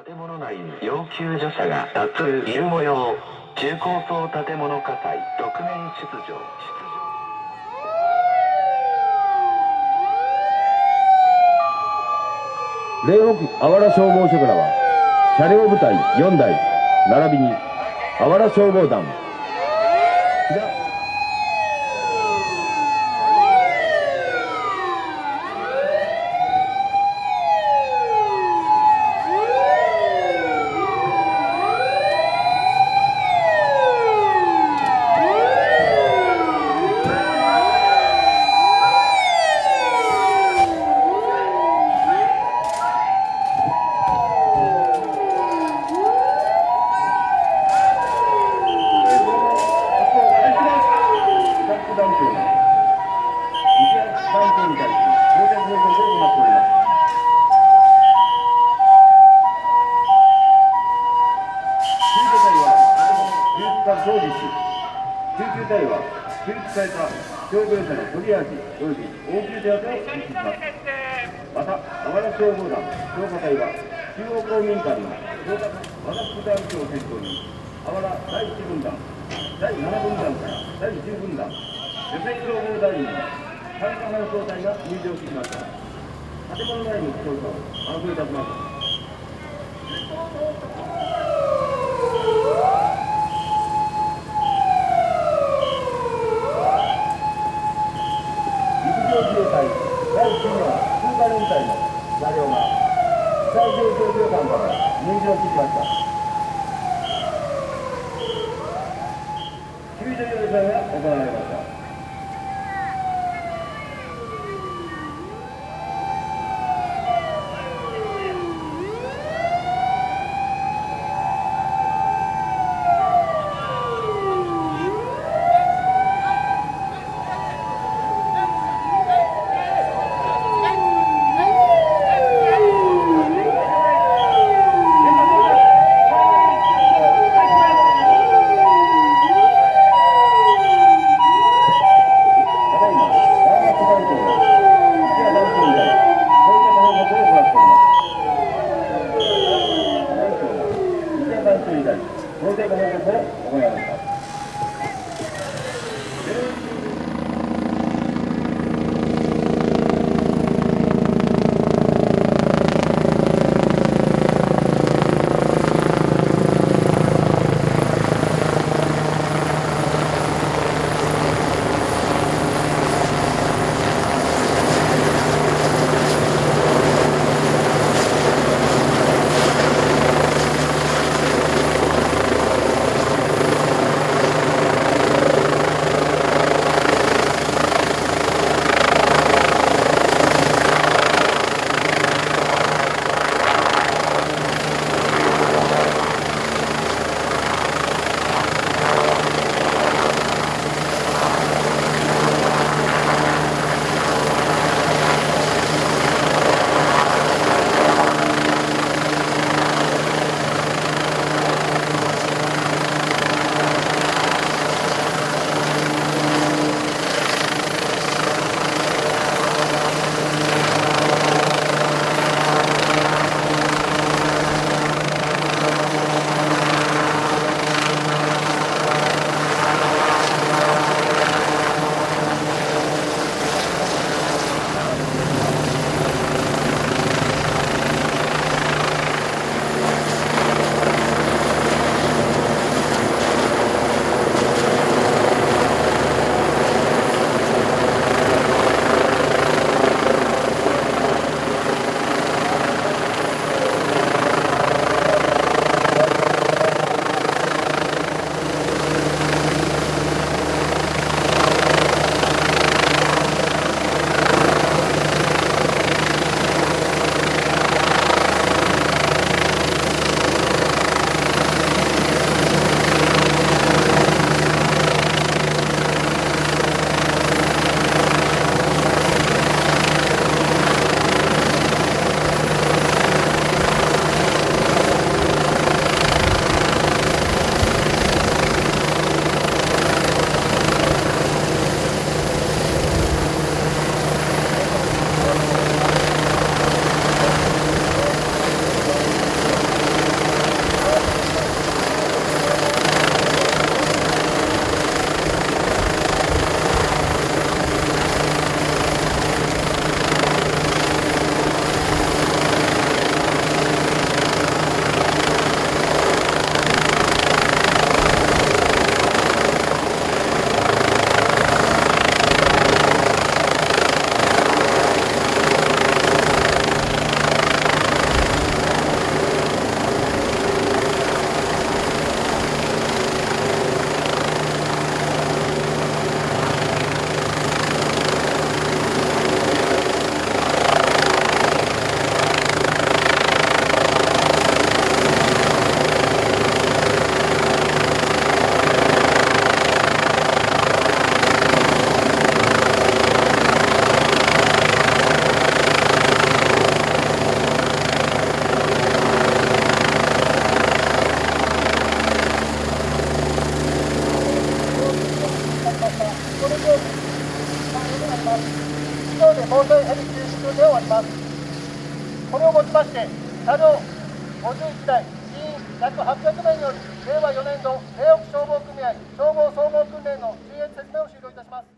建物内に要救助者が多数いる模様。中高層建物火災特面出場。嶺北あわら消防署からは車両部隊4台並びにあわら消防団救急隊は救出された傷病者のトリアージおよび応急手当を実施します。また、あわら消防団消火隊は中央公民館の消火和田副団長を先頭にあわら第1軍団、第7軍団から第10軍団、女性消防団員の酸化搬送隊が入場してきました。建物内の調査を搬送いたします。自衛隊第9の通過連隊の車両が被災状況旅館から入場してきました。救助要請が行われました。ます。以上で防災ヘリ救出訓練を終わります。これをもちまして、車両51台、人員約800名による令和4年度名北消防組合消防総合訓練の中越説明を終了いたします。